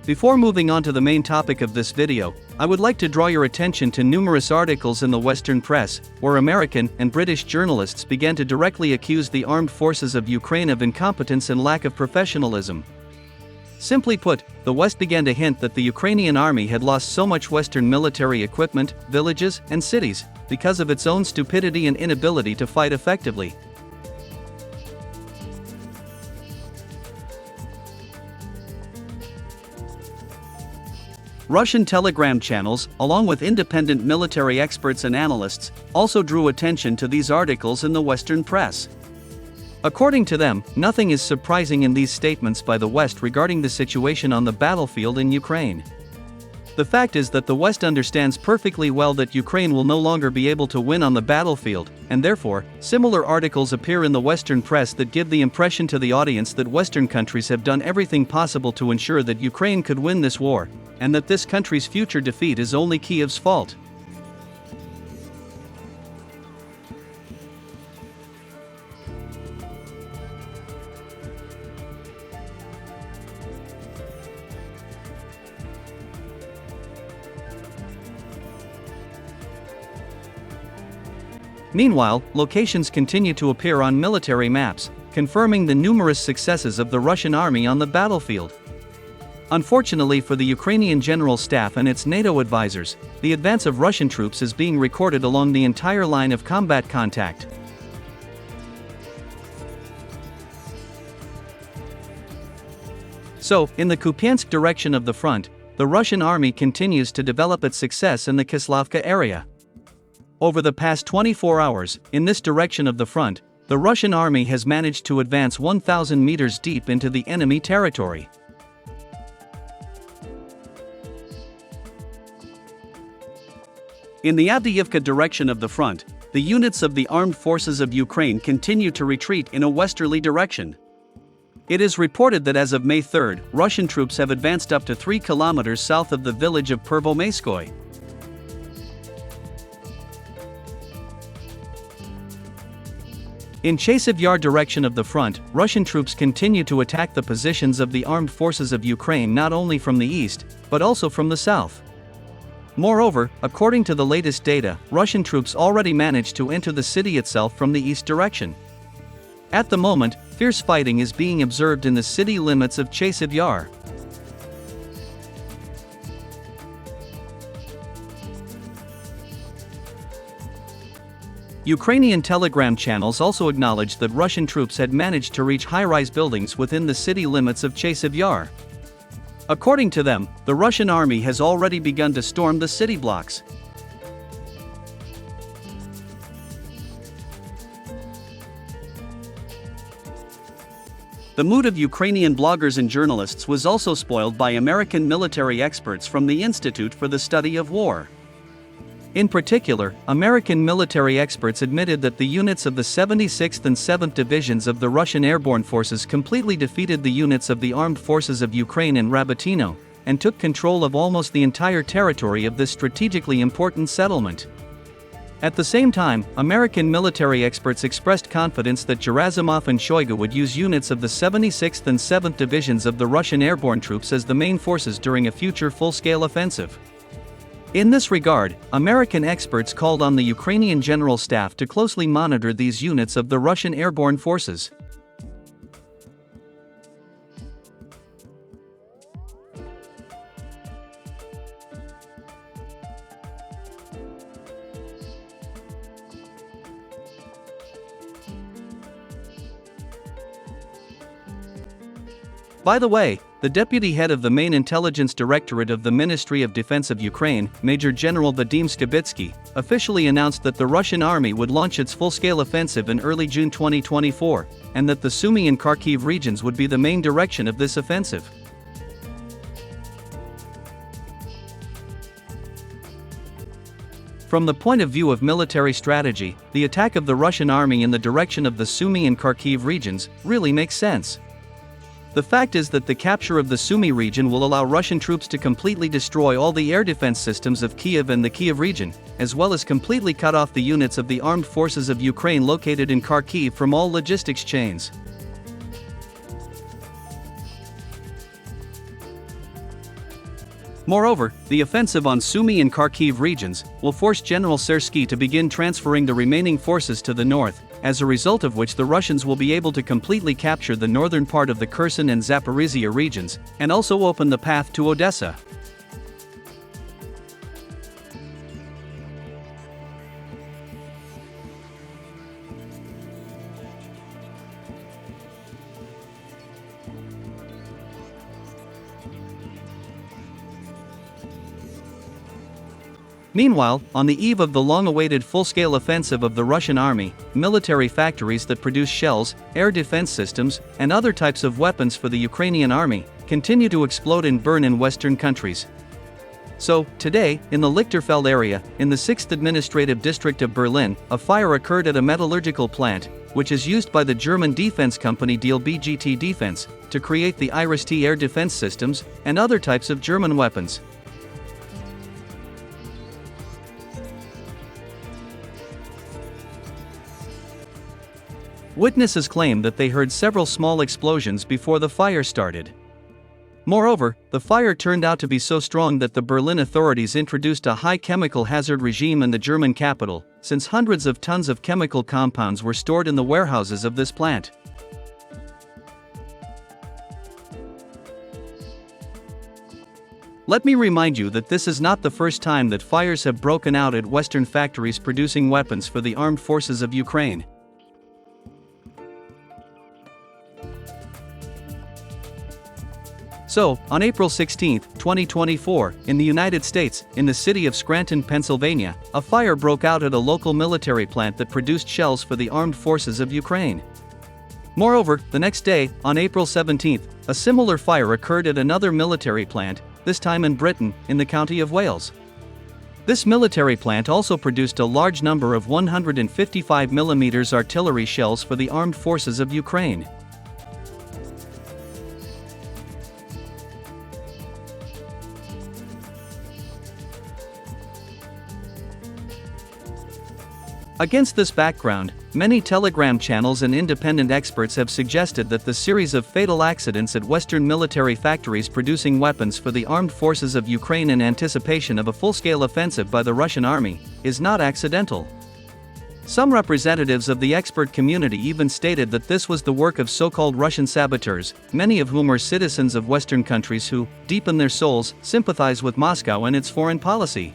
Before moving on to the main topic of this video, I would like to draw your attention to numerous articles in the Western press, where American and British journalists began to directly accuse the armed forces of Ukraine of incompetence and lack of professionalism. Simply put, the West began to hint that the Ukrainian army had lost so much Western military equipment, villages, and cities, because of its own stupidity and inability to fight effectively. Russian Telegram channels, along with independent military experts and analysts, also drew attention to these articles in the Western press. According to them, nothing is surprising in these statements by the West regarding the situation on the battlefield in Ukraine. The fact is that the West understands perfectly well that Ukraine will no longer be able to win on the battlefield, and therefore, similar articles appear in the Western press that give the impression to the audience that Western countries have done everything possible to ensure that Ukraine could win this war, and that this country's future defeat is only Kiev's fault. Meanwhile, locations continue to appear on military maps, confirming the numerous successes of the Russian army on the battlefield. Unfortunately for the Ukrainian General Staff and its NATO advisors, the advance of Russian troops is being recorded along the entire line of combat contact. So, in the Kupiansk direction of the front, the Russian army continues to develop its success in the Kislavka area. Over the past 24 hours, in this direction of the front, the Russian army has managed to advance 1,000 meters deep into the enemy territory. In the Avdiivka direction of the front, the units of the armed forces of Ukraine continue to retreat in a westerly direction. It is reported that as of May 3, Russian troops have advanced up to 3 kilometers south of the village of Pervomaiskoy. In Chasiv Yar direction of the front, Russian troops continue to attack the positions of the armed forces of Ukraine not only from the east, but also from the south. Moreover, according to the latest data, Russian troops already managed to enter the city itself from the east direction. At the moment, fierce fighting is being observed in the city limits of Chasiv Yar. Ukrainian Telegram channels also acknowledged that Russian troops had managed to reach high-rise buildings within the city limits of Chasiv Yar. According to them, the Russian army has already begun to storm the city blocks. The mood of Ukrainian bloggers and journalists was also spoiled by American military experts from the Institute for the Study of War. In particular, American military experts admitted that the units of the 76th and 7th Divisions of the Russian airborne forces completely defeated the units of the armed forces of Ukraine in Rabotino, and took control of almost the entire territory of this strategically important settlement. At the same time, American military experts expressed confidence that Gerasimov and Shoigu would use units of the 76th and 7th Divisions of the Russian airborne troops as the main forces during a future full-scale offensive. In this regard, American experts called on the Ukrainian General Staff to closely monitor these units of the Russian airborne forces. By the way, the deputy head of the main intelligence directorate of the Ministry of Defense of Ukraine, Major General Vadim Skibitsky, officially announced that the Russian army would launch its full-scale offensive in early June 2024, and that the Sumy and Kharkiv regions would be the main direction of this offensive. From the point of view of military strategy, the attack of the Russian army in the direction of the Sumy and Kharkiv regions really makes sense. The fact is that the capture of the Sumy region will allow Russian troops to completely destroy all the air defense systems of Kiev and the Kiev region, as well as completely cut off the units of the armed forces of Ukraine located in Kharkiv from all logistics chains. Moreover, the offensive on Sumy and Kharkiv regions will force General Sersky to begin transferring the remaining forces to the north, as a result of which the Russians will be able to completely capture the northern part of the Kherson and Zaporizhia regions, and also open the path to Odessa. Meanwhile, on the eve of the long-awaited full-scale offensive of the Russian army, military factories that produce shells, air defense systems, and other types of weapons for the Ukrainian army continue to explode and burn in Western countries. So, today, in the Lichterfeld area, in the 6th Administrative District of Berlin, a fire occurred at a metallurgical plant, which is used by the German defense company DLBGT Defense, to create the Iris-T air defense systems, and other types of German weapons. Witnesses claim that they heard several small explosions before the fire started. Moreover, the fire turned out to be so strong that the Berlin authorities introduced a high chemical hazard regime in the German capital, since hundreds of tons of chemical compounds were stored in the warehouses of this plant. Let me remind you that this is not the first time that fires have broken out at Western factories producing weapons for the armed forces of Ukraine. So, on April 16, 2024, in the United States, in the city of Scranton, Pennsylvania, a fire broke out at a local military plant that produced shells for the armed forces of Ukraine. Moreover, the next day, on April 17, a similar fire occurred at another military plant, this time in Britain, in the county of Wales. This military plant also produced a large number of 155mm artillery shells for the armed forces of Ukraine. Against this background, many Telegram channels and independent experts have suggested that the series of fatal accidents at Western military factories producing weapons for the armed forces of Ukraine in anticipation of a full-scale offensive by the Russian army is not accidental. Some representatives of the expert community even stated that this was the work of so-called Russian saboteurs, many of whom are citizens of Western countries who, deep in their souls, sympathize with Moscow and its foreign policy.